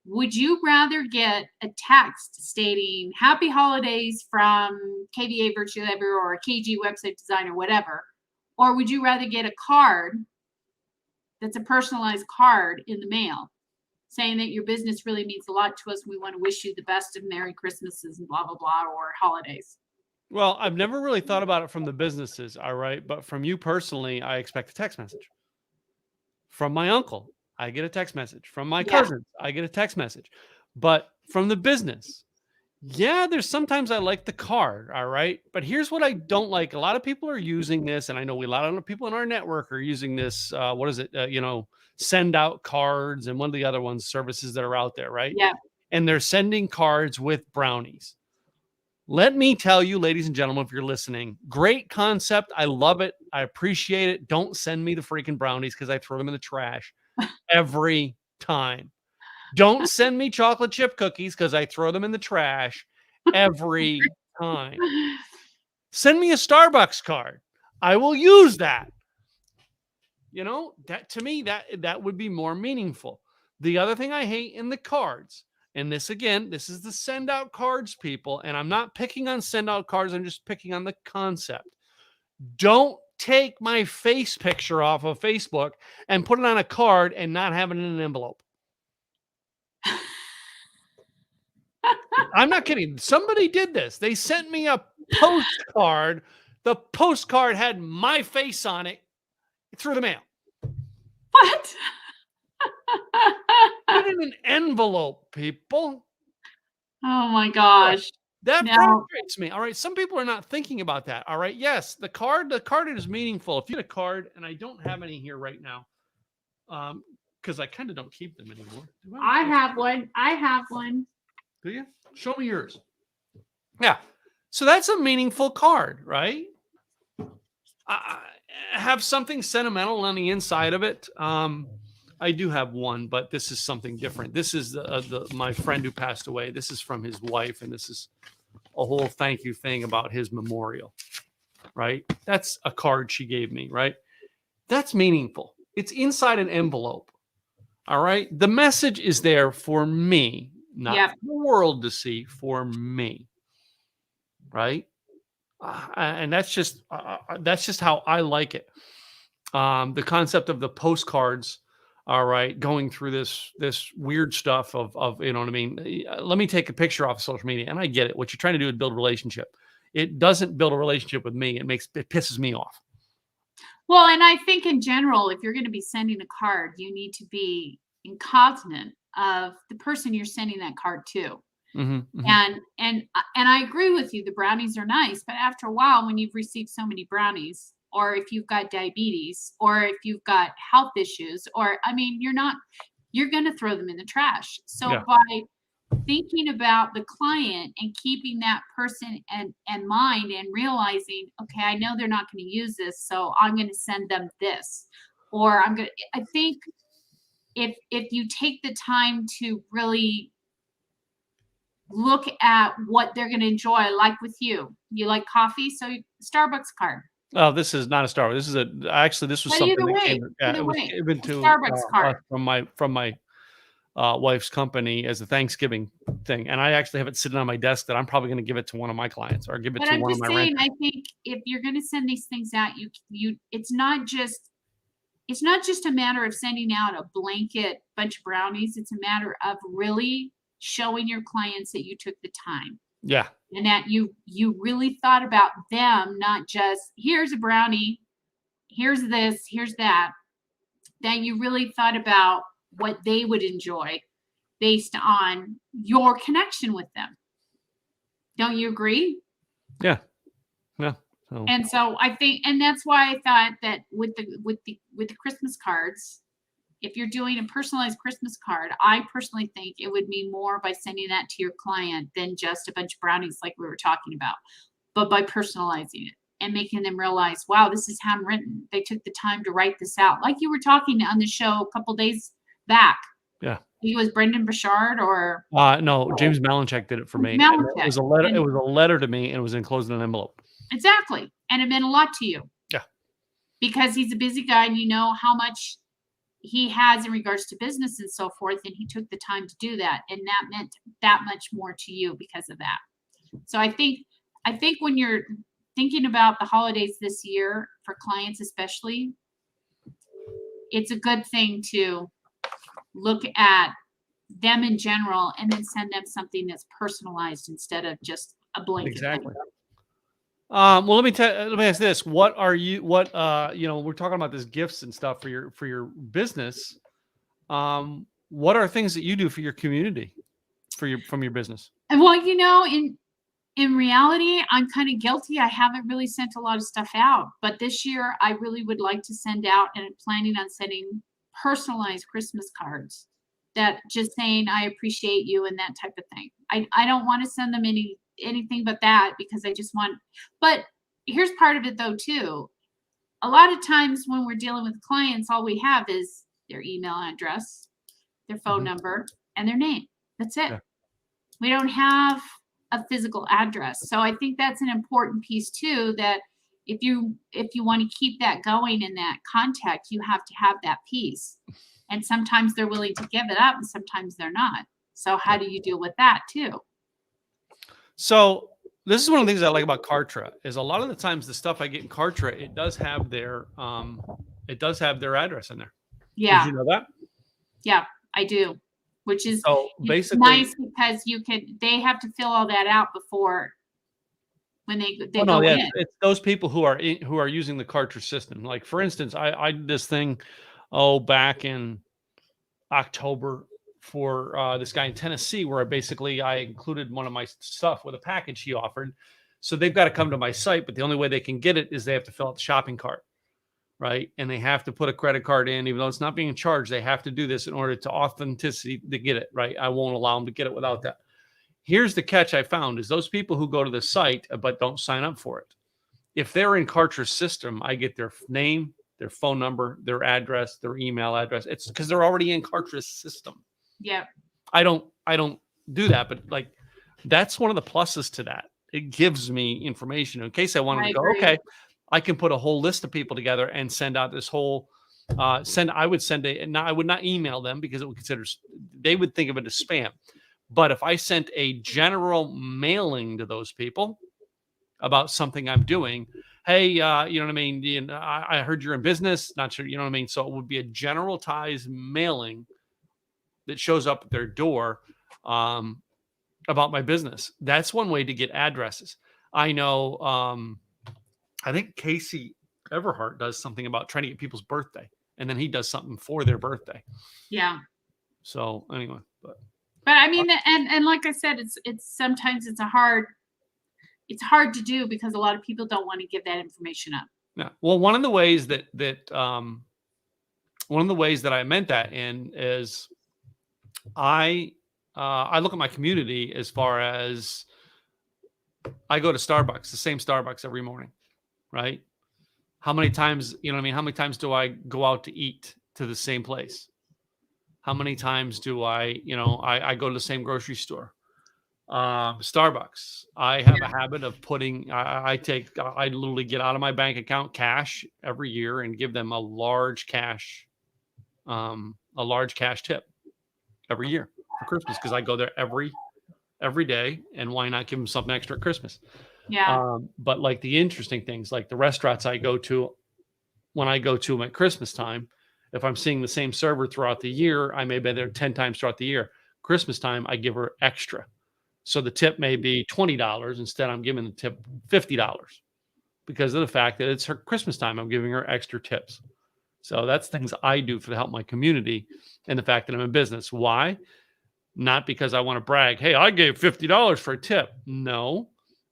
Would you rather get a text stating happy holidays from KVA Virtual Everywhere or a KG website design or whatever? Or would you rather get a card that's a personalized card in the mail saying that your business really means a lot to us? We want to wish you the best of Merry Christmases and blah, blah, blah, or holidays. Well, I've never really thought about it from the businesses. All right. But from you personally, I expect a text message. From my uncle, I get a text message. From my cousins, I get a text message. But from the business, there's sometimes I like the card. All right. But here's what I don't like. A lot of people are using this, and I know a lot of people in our network are using this. What is it? Send out cards and one of the other ones, services that are out there. Right. Yeah. And they're sending cards with brownies. Let me tell you, ladies and gentlemen, if you're listening, great concept. I love it. I appreciate it. Don't send me the freaking brownies because I throw them in the trash every time. Don't send me chocolate chip cookies because I throw them in the trash every time. Send me a Starbucks card. I will use that. That to me, that would be more meaningful. The other thing I hate in the cards, and this is the send out cards, people, and I'm not picking on send out cards. I'm just picking on the concept. Don't take my face picture off of Facebook and put it on a card and not have it in an envelope. I'm not kidding. Somebody did this. They sent me a postcard. The postcard had my face on it through the mail. What? Put in an envelope, people. Oh my gosh. That frustrates me. All right. Some people are not thinking about that. All right. Yes. The card is meaningful. If you get a card, and I don't have any here right now, because I kind of don't keep them anymore. I have one. Do you? Show me yours. Yeah. So that's a meaningful card, right? Have something sentimental on the inside of it. I do have one, but this is something different. This is my friend who passed away. This is from his wife, and this is a whole thank you thing about his memorial, right? That's a card she gave me, right? That's meaningful. It's inside an envelope, all right? The message is there for me, not for the world to see, for me, right? And that's just how I like it. The concept of the postcards, all right, going through this weird stuff of you know what I mean. Let me take a picture off of social media, and I get it. What you're trying to do is build a relationship. it doesn't build a relationship with me. It pisses me off. Well, and I think in general, if you're going to be sending a card, you need to be cognizant of the person you're sending that card to. And I agree with you. The brownies are nice, but after a while, when you've received so many brownies, or if you've got diabetes, or if you've got health issues, or I mean, you're going to throw them in the trash. So Yeah. by thinking about the client and keeping that person in mind and realizing, okay, I know they're not going to use this, so I'm going to send them this, or I think if you take the time to really look at what they're going to enjoy, like with you like coffee, so Starbucks card. Oh, this is not a Starbucks. This is this was But something either that way, came. It was given to Starbucks card. from my wife's company as a Thanksgiving thing, and I actually have it sitting on my desk that I'm probably going to give it to one of my clients or give it But to I'm one of just my saying, renters. I think if you're going to send these things out, it's not just a matter of sending out a blanket bunch of brownies. It's a matter of really showing your clients that you took the time. Yeah. And that you really thought about them, not just here's a brownie, here's this, here's that. That you really thought about what they would enjoy based on your connection with them. Don't you agree? Yeah. Yeah. And so I think, and that's why I thought that with the Christmas cards, if you're doing a personalized Christmas card, I personally think it would mean more by sending that to your client than just a bunch of brownies like we were talking about, but by personalizing it and making them realize, wow, this is handwritten. They took the time to write this out. Like you were talking on the show a couple days back. Yeah. He was Brendan Burchard or no, James Malinchak did it for me. And it was a letter. It was a letter to me, and it was enclosed in an envelope. Exactly, and it meant a lot to you. Yeah, because he's a busy guy, and you know how much he has in regards to business and so forth, and he took the time to do that, and that meant that much more to you because of that. So I think when you're thinking about the holidays this year for clients especially, it's a good thing to look at them in general and then send them something that's personalized instead of just a blanket. Exactly. Well, let me ask this. What we're talking about this gifts and stuff for your business. What are things that you do for your community, from your business? And well, in reality, I'm kind of guilty. I haven't really sent a lot of stuff out, but this year I really would like to send out, and I'm planning on sending personalized Christmas cards that just saying, I appreciate you and that type of thing. I don't want to send them anything but that, because I just want, but here's part of it though, too. A lot of times when we're dealing with clients, all we have is their email address, their phone number, and their name. That's it. Yeah. We don't have a physical address. So I think that's an important piece too, that if you want to keep that going in that contact, you have to have that piece. And sometimes they're willing to give it up and sometimes they're not. So how do you deal with that too? So this is one of the things I like about Kartra is a lot of the times the stuff I get in Kartra, it does have their address in there. Yeah. Did you know that? Yeah, I do. Which is so basically nice because they have to fill all that out before when they go in. It's those people who are using the Kartra system. Like for instance, I did this thing back in October for this guy in Tennessee, where I included one of my stuff with a package he offered. So they've got to come to my site, but the only way they can get it is they have to fill out the shopping cart, right? And they have to put a credit card in, even though it's not being charged. They have to do this in order to authenticity to get it, right? I won't allow them to get it without that. Here's the catch I found is those people who go to the site but don't sign up for it. If they're in Kartra's system, I get their name, their phone number, their address, their email address. It's because they're already in Kartra's system. Yeah. I don't do that, but like that's one of the pluses to that. It gives me information in case I wanted to go, okay, I can put a whole list of people together and send out this whole I would not email them because they would think of it as spam. But if I sent a general mailing to those people about something I'm doing, hey, you know what I mean? I heard you're in business, not sure, you know what I mean? So it would be a generalized mailing that shows up at their door about my business. That's one way to get addresses. I know, I think Casey Everhart does something about trying to get people's birthday, and then he does something for their birthday. Yeah. So anyway, but I mean, and like I said, it's sometimes it's hard to do because a lot of people don't want to give that information up. yeah. Well, one of the ways that I meant that in is I look at my community as far as I go to Starbucks, the same Starbucks every morning, right? How many times, you know what I mean? How many times do I go out to eat to the same place? How many times do I go to the same grocery store? Starbucks. I have a habit of putting, I literally get out of my bank account cash every year and give them a large cash tip every year for Christmas because I go there every day, and why not give them something extra at Christmas? Yeah. But like the interesting things, like the restaurants I go to, when I go to them at Christmas time, if I'm seeing the same server throughout the year, I may be there 10 times throughout the year. Christmas time, I give her extra. So the tip may be $20. Instead, I'm giving the tip $50 because of the fact that it's her Christmas time. I'm giving her extra tips. So that's things I do to help my community, and the fact that I'm in business. Why? Not because I want to brag. Hey, I gave $50 for a tip. No,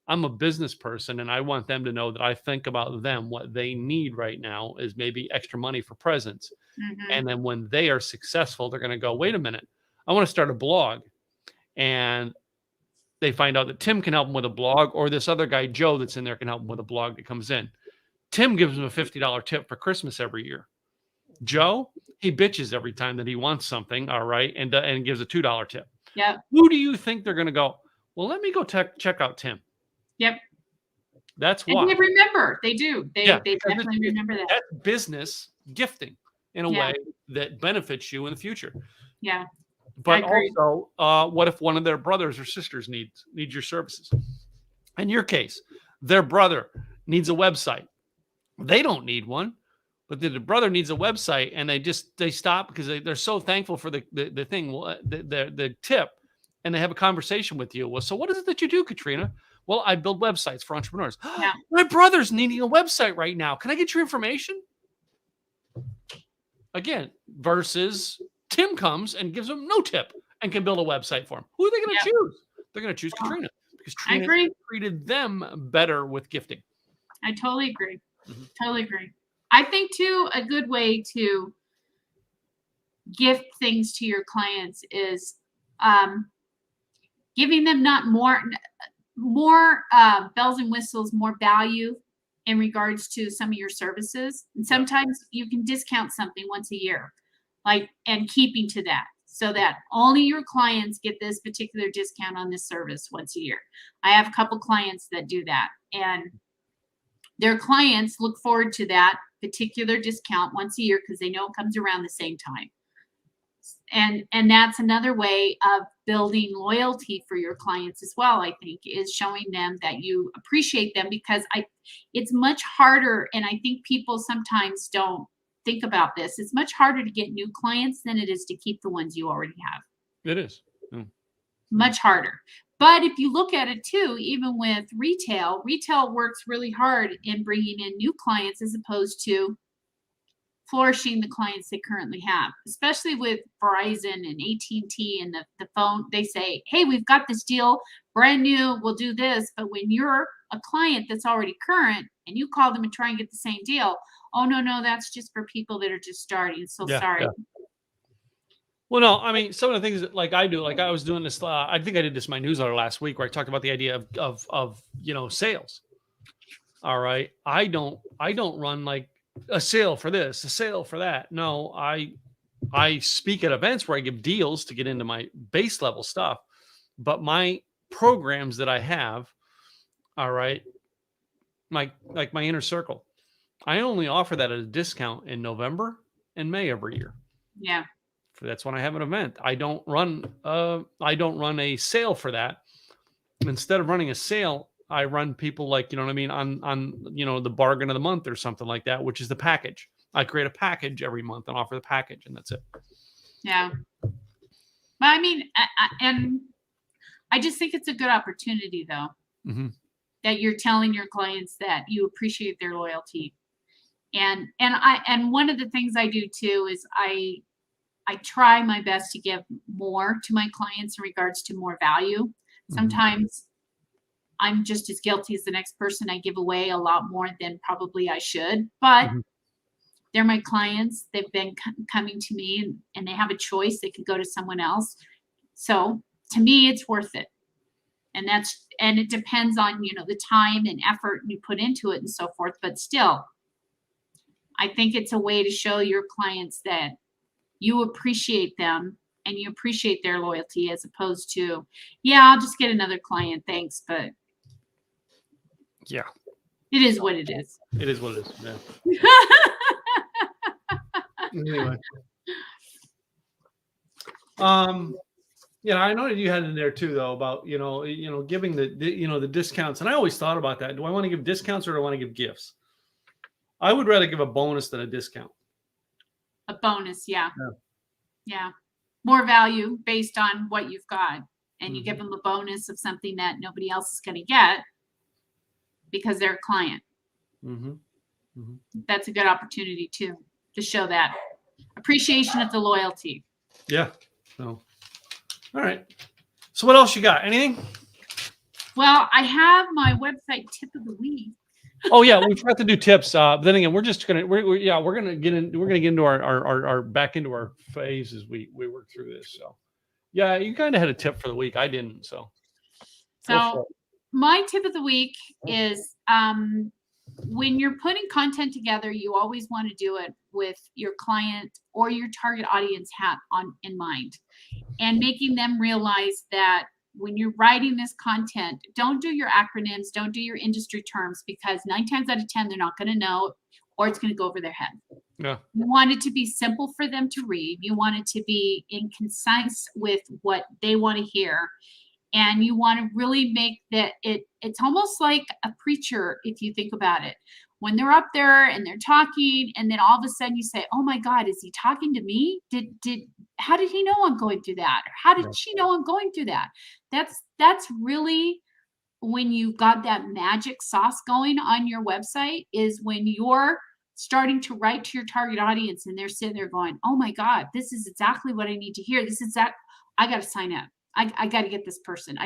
I'm a business person, and I want them to know that I think about them. What they need right now is maybe extra money for presents. Mm-hmm. And then when they are successful, they're going to go, wait a minute, I want to start a blog. And they find out that Tim can help them with a blog, or this other guy, Joe, that's in there can help them with a blog that comes in. Tim gives them a $50 tip for Christmas every year. Joe, he bitches every time that he wants something, all right, and gives a $2 tip. Yep. Who do you think they're going to go, well, let me go check out Tim? Yep. That's and why. they remember. They do. They definitely remember that. That's business gifting in a Yeah. way that benefits you in the future. Yeah. But also, what if one of their brothers or sisters needs your services? In your case, their brother needs a website. They don't need one, but the brother needs a website, and they stop because they're so thankful for the thing, the tip, and they have a conversation with you. Well, so what is it that you do, Katrina? Well, I build websites for entrepreneurs. Yeah. My brother's needing a website right now. Can I get your information? Again, versus Tim comes and gives them no tip and can build a website for him. Who are they going to choose? They're going to choose Katrina because Katrina treated them better with gifting. I totally agree. Mm-hmm. Totally agree. I think too, a good way to gift things to your clients is giving them not more bells and whistles, more value in regards to some of your services. And sometimes you can discount something once a year, and keeping to that so that only your clients get this particular discount on this service once a year. I have a couple clients that do that, and their clients look forward to that particular discount once a year because they know it comes around the same time. And that's another way of building loyalty for your clients as well, I think, is showing them that you appreciate them, because it's much harder, and I think people sometimes don't think about this. It's much harder to get new clients than it is to keep the ones you already have. It is. Much harder. But if you look at it too, even with retail works really hard in bringing in new clients as opposed to flourishing the clients they currently have, especially with Verizon and AT&T and the phone. They say, hey, we've got this deal, brand new, we'll do this. But when you're a client that's already current and you call them and try and get the same deal, oh, no, that's just for people that are just starting. So sorry. Yeah. Well, no, I mean, some of the things that I do, I was doing this, I think I did this in my newsletter last week where I talked about the idea of sales. All right. I don't run like a sale for this, a sale for that. No, I speak at events where I give deals to get into my base level stuff, but my programs that I have, all right, my inner circle, I only offer that at a discount in November and May every year. Yeah. That's when I have an event. I don't run a sale for that. Instead of running a sale, I run people on the bargain of the month or something like that, which is the package. I create a package every month and offer the package, and that's it. Yeah. But I mean, and I just think it's a good opportunity, though. Mm-hmm. that you're telling your clients that you appreciate their loyalty. And one of the things I do too is I try my best to give more to my clients in regards to more value. Sometimes I'm just as guilty as the next person. I give away a lot more than probably I should, but they're my clients. They've been coming to me, and they have a choice. They could go to someone else. So to me, it's worth it. And it depends on, the time and effort you put into it and so forth. But still, I think it's a way to show your clients that you appreciate them and you appreciate their loyalty, as opposed to, yeah, I'll just get another client. Thanks. But yeah, it is what it is. It is what it is. Yeah. Anyway. I know that you had in there too, though, about, giving the discounts. And I always thought about that. Do I want to give discounts or do I want to give gifts? I would rather give a bonus than a discount. A bonus. Yeah. More value based on what you've got. And you give them a bonus of something that nobody else is going to get because they're a client. That's a good opportunity too, to show that appreciation of the loyalty. Yeah. So, all right. So what else you got? Anything? Well, I have my website tip of the week. Oh yeah, we forgot to do tips. But then again, we're gonna get into our back into our phase as we work through this. So yeah, you kind of had a tip for the week. I didn't. So my tip of the week is when you're putting content together, you always want to do it with your client or your target audience hat on in mind, and making them realize that when you're writing this content, don't do your acronyms, don't do your industry terms, because 9 times out of 10, they're not going to know, or it's going to go over their head. Yeah. You want it to be simple for them to read. You want it to be concise with what they want to hear. And you want to really make that it's almost like a preacher, if you think about it. When they're up there and they're talking, and then all of a sudden you say, oh my God, is he talking to me? How did he know I'm going through that? Or how did she know I'm going through that? That's really when you've got that magic sauce going on your website, is when you're starting to write to your target audience and they're sitting there going, oh my God, this is exactly what I need to hear. I got to sign up. I got to get this person.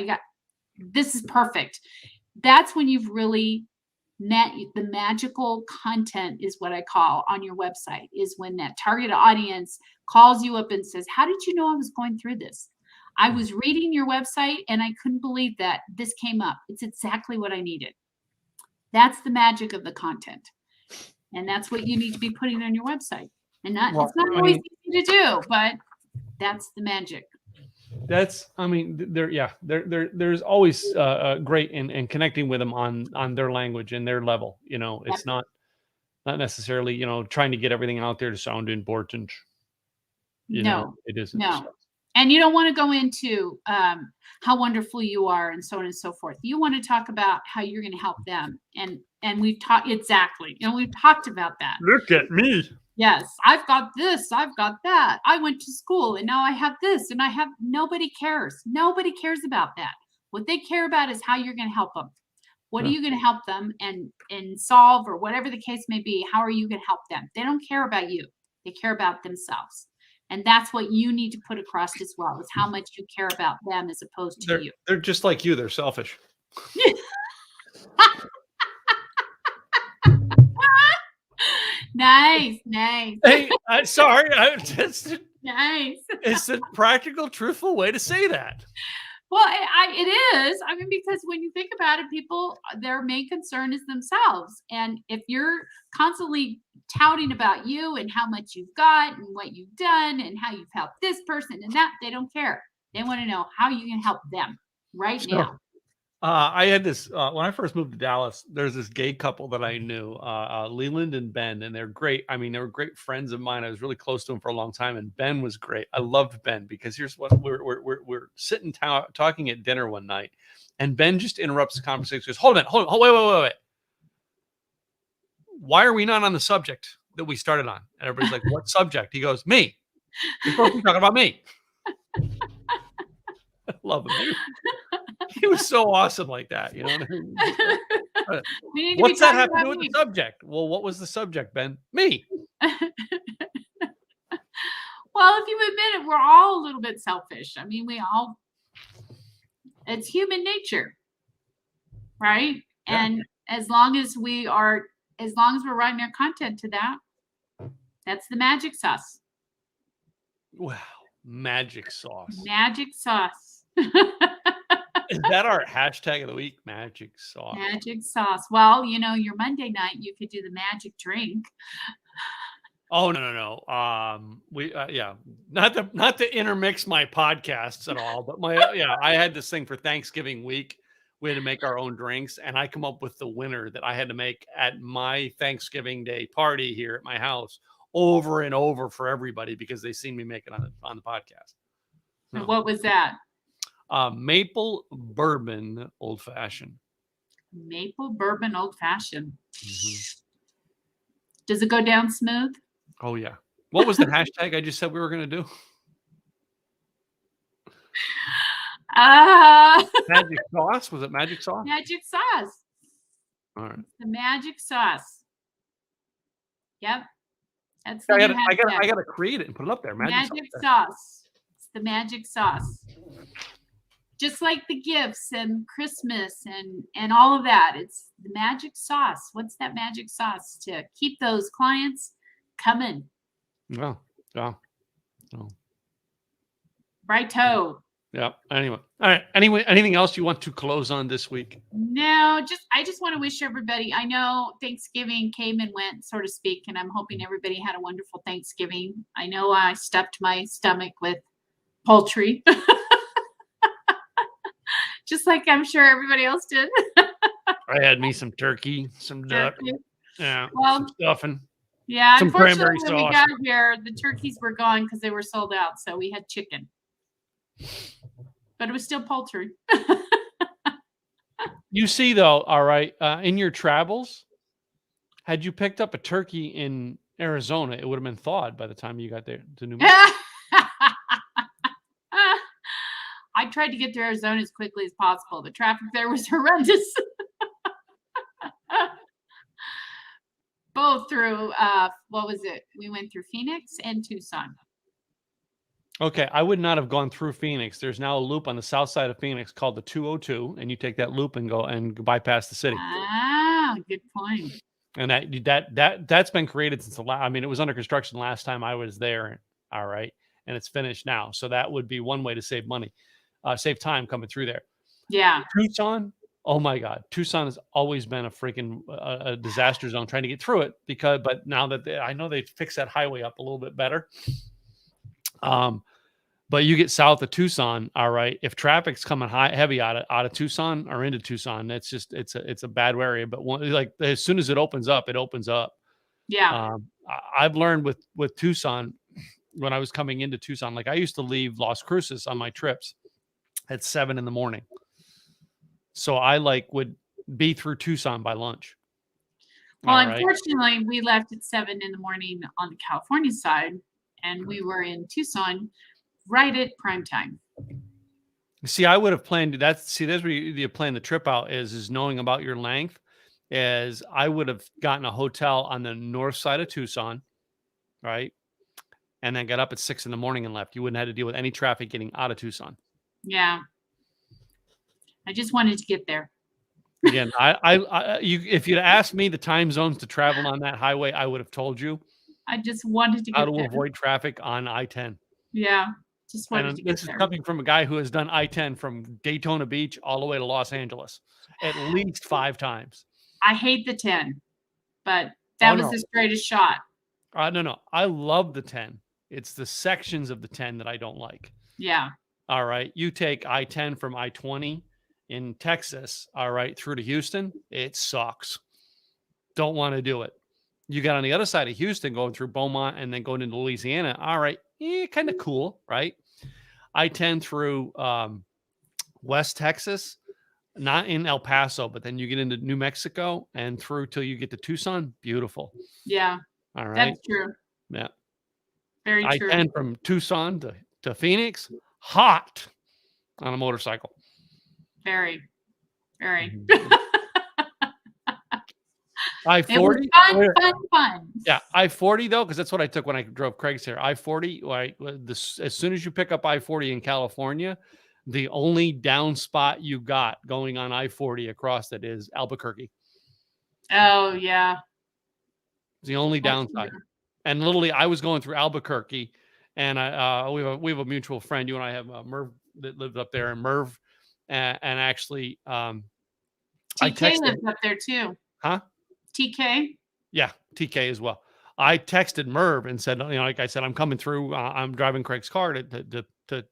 This is perfect. That's when you've really met the magical content, is what I call on your website, is when that target audience calls you up and says, how did you know I was going through this? I was reading your website and I couldn't believe that this came up. It's exactly what I needed. That's the magic of the content. And that's what you need to be putting on your website. And it's not always easy to do, but that's the magic. There's always great in connecting with them on their language and their level. It's not necessarily, trying to get everything out there to sound important. No, it isn't. No. And you don't want to go into how wonderful you are and so on and so forth. You want to talk about how you're going to help them. And we've talked exactly. We've talked about that. Look at me. Yes, I've got this, I've got that. I went to school and now I have this, and nobody cares. Nobody cares about that. What they care about is how you're going to help them. What are you going to help them and solve, or whatever the case may be? How are you going to help them? They don't care about you. They care about themselves. And that's what you need to put across as well, is how much you care about them as opposed to you. They're just like you. They're selfish. Nice. Hey, sorry. Nice. It's a practical, truthful way to say that. Well, it is. I mean, because when you think about it, people, their main concern is themselves. And if you're constantly touting about you and how much you've got and what you've done and how you've helped this person and that, they don't care. They want to know how you can help them now. I had this when I first moved to Dallas. There's this gay couple that I knew, Leland and Ben, and they're great. I mean, they were great friends of mine. I was really close to them for a long time, and Ben was great. I loved Ben because here's what we're sitting talking at dinner one night, and Ben just interrupts the conversation. He goes, "Hold on, wait. Why are we not on the subject that we started on?" And everybody's like, "What subject?" He goes, "Me. We're supposed to be talking about me." I love him. It was so awesome like that. You know what I mean? We need to be What's that talking have to about do with me. the subject? Well, what was the subject, Ben? Me. Well, if you admit it, we're all a little bit selfish. I mean, it's human nature, right? Yeah. And as long as we're writing our content to that, that's the magic sauce. Wow. Magic sauce. Magic sauce. Is that our hashtag of the week? Magic sauce. Magic sauce. Well, your Monday night, you could do the magic drink. Oh no. Not to intermix my podcasts at all, but I had this thing for Thanksgiving week. We had to make our own drinks, and I come up with the winner that I had to make at my Thanksgiving Day party here at my house over and over for everybody because they seen me make it on the podcast. And what was that? Maple bourbon old fashioned. Maple bourbon old fashioned. Mm-hmm. Does it go down smooth? Oh yeah. What was the hashtag I just said we were going to do? Magic sauce? Was it magic sauce? Magic sauce. All right. The magic sauce. Yep. That's I gotta create it and put it up there. Magic sauce. It's the magic sauce. Just like the gifts and Christmas and all of that. It's the magic sauce. What's that magic sauce to keep those clients coming? Well, yeah. Oh. Righto. Yeah. Anyway. All right. Anyway, anything else you want to close on this week? No, I just want to wish everybody, I know Thanksgiving came and went, so to speak, and I'm hoping everybody had a wonderful Thanksgiving. I know I stuffed my stomach with poultry. Just like I'm sure everybody else did. I had me some turkey, some duck. Yeah. Well, some stuffing. Yeah. Some Unfortunately, cranberry when we sauce. got here, the turkeys were gone because they were sold out. So we had chicken. But it was still poultry. You see, though, all right, in your travels, had you picked up a turkey in Arizona, it would have been thawed by the time you got there to New Mexico. I tried to get to Arizona as quickly as possible. The traffic there was horrendous. Both through, what was it? We went through Phoenix and Tucson. Okay, I would not have gone through Phoenix. There's now a loop on the south side of Phoenix called the 202, and you take that loop and go bypass the city. Ah, good point. And that's been created since it was under construction last time I was there. All right, and it's finished now. So that would be one way to save money, save time coming through there. Yeah. Tucson. Oh my God, Tucson has always been a freaking a disaster zone trying to get through it but now that I know they fixed that highway up a little bit better. But you get south of Tucson, all right. If traffic's coming heavy out of Tucson or into Tucson, it's a bad area. But as soon as it opens up, it opens up. Yeah. I've learned with Tucson when I was coming into Tucson, like I used to leave Las Cruces on my trips at 7 a.m. So I would be through Tucson by lunch. Well, unfortunately, we left at 7 a.m. on the California side, and we were in Tucson right at prime time. See, I would have planned that. See, that's where you plan the trip out is knowing about your length. As I would have gotten a hotel on the north side of Tucson, right? And then got up at 6 a.m. and left. You wouldn't have to deal with any traffic getting out of Tucson. Yeah. I just wanted to get there. Again, if you'd asked me the time zones to travel on that highway, I would have told you. I just wanted to get how to avoid traffic on I-10. Yeah. Just wanted to get this is coming from a guy who has done I-10 from Daytona Beach all the way to Los Angeles at least 5 times. I hate the 10, but that was the straightest shot. No. I love the 10. It's the sections of the 10 that I don't like. Yeah. All right. You take I-10 from I-20 in Texas, all right, through to Houston. It sucks. Don't want to do it. You got on the other side of Houston going through Beaumont and then going into Louisiana. All right. Kind of cool, right? I-10 through West Texas, not in El Paso, but then you get into New Mexico and through till you get to Tucson. Beautiful. Yeah. All right. That's true. Yeah. Very true. I-10 from Tucson to Phoenix, hot on a motorcycle. Very, very. Mhm. It was I-40? fun. Yeah, I-40 though, because that's what I took when I drove Craig's here. I-40, like as soon as you pick up I-40 in California, the only down spot you got going on I-40 across it is Albuquerque. Oh yeah. It's the only That's downside. true. And literally, I was going through Albuquerque, and we have a mutual friend. You and I have Merv that lived up there, and Merv, and actually, I TK texted, lives up there too. huh? TK. Yeah, TK as well. I texted Merv and said, like I said, I'm coming through. I'm driving Craig's car to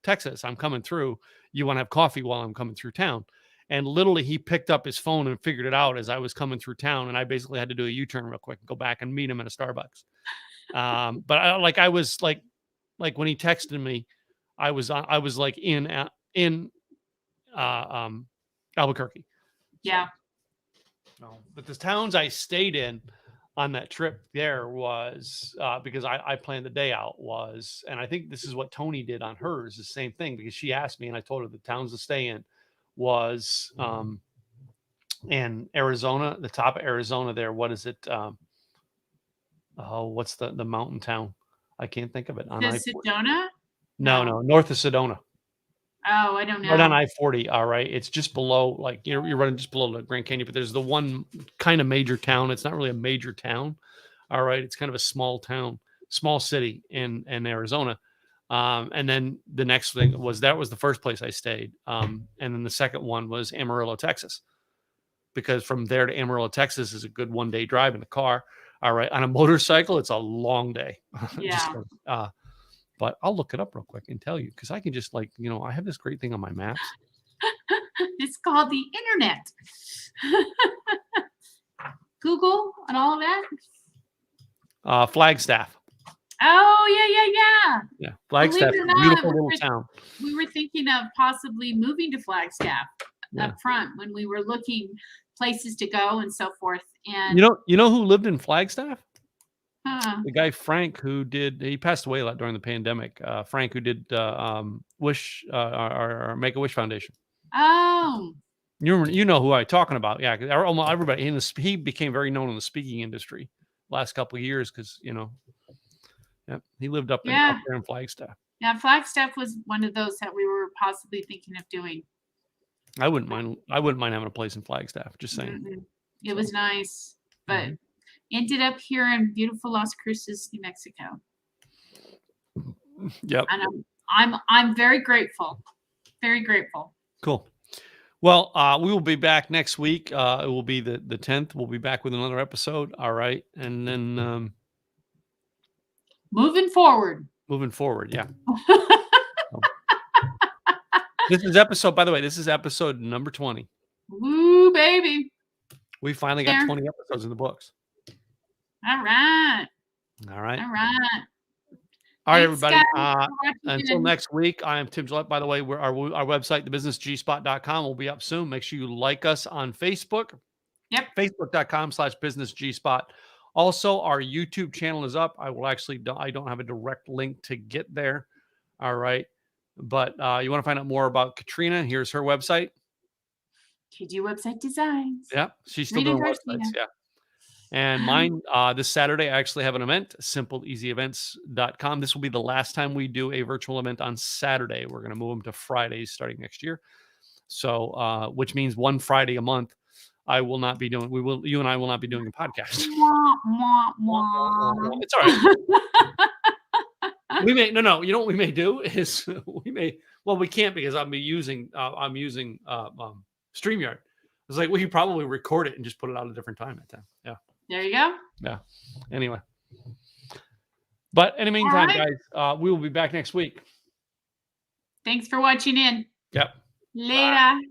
Texas. I'm coming through. You want to have coffee while I'm coming through town? And literally, he picked up his phone and figured it out as I was coming through town. And I basically had to do a U-turn real quick and go back and meet him at a Starbucks. But I was like when he texted me, I was like in Albuquerque. Yeah. No, but the towns I stayed in on that trip there was because I planned the day out was, and I think this is what Tony did on hers, the same thing, because she asked me and I told her the towns to stay in was in Arizona, the top of Arizona there. What is it? Oh, what's the mountain town? I can't think of it. On The I-40. Sedona? No, north of Sedona. Oh, I don't Right on know. I-40, all right. It's just below, like you're running just below the Grand Canyon, but there's the one kind of major town. It's not really a major town, all right. It's kind of a small town, small city in Arizona. And then the next thing was that was the first place I stayed. And then the second one was Amarillo, Texas, because from there to Amarillo, Texas is a good 1 day drive in the car. All right, on a motorcycle, it's a long day. Just Yeah. but I'll look it up real quick and tell you because I can just I have this great thing on my maps. It's called the internet. Google and all of that. Flagstaff. Oh yeah. Yeah, Believe Flagstaff, it or a not, beautiful little town. we were thinking of possibly moving to Flagstaff Yeah. up front when we were looking places to go and so forth. And You know who lived in Flagstaff? huh. The guy Frank he passed away a lot during the pandemic. Frank who did Wish or Make a Wish Foundation. Oh, You know who I'm talking about? Yeah, 'cause almost everybody he became very known in the speaking industry last couple of years because yeah, he lived up yeah. there in Flagstaff. Yeah, Flagstaff was one of those that we were possibly thinking of doing. I wouldn't mind having a place in Flagstaff. Just saying. Mhm. It So, was nice, but mhm. ended up here in beautiful Las Cruces, New Mexico. Yep. And I'm very grateful. Very grateful. Cool. Well, we will be back next week. It will be the 10th. We'll be back with another episode. All right. And then Moving forward. moving forward. Yeah. By the way, this is episode number 20. Woo, baby. We finally got 20 episodes in the books. All right. All right. All right. All right, Thanks, everybody. guys, Until next week, I am Tim Gillette. By the way, our website, thebusinessgspot.com, will be up soon. Make sure you like us on Facebook. Yep. Facebook.com/businessgspot. Also, our YouTube channel is up. I don't have a direct link to get there. All right. But you want to find out more about Katrina? Here's her website. KG Website Designs. Yeah. She's still Rita doing Garcia. websites. Yeah. And mine, this Saturday, I actually have an event, simpleeasyevents.com. This will be the last time we do a virtual event on Saturday. We're going to move them to Fridays starting next year. So, which means one Friday a month, you and I will not be doing a podcast. Wah, wah, wah. It's all right. You know what we may do is we can't because I'm using StreamYard. It's like we could probably record it and just put it out at a different time at time. Yeah. There you go. Yeah. Anyway. But in the meantime, right. guys, we will be back next week. Thanks for watching in. Yep. Later. Bye.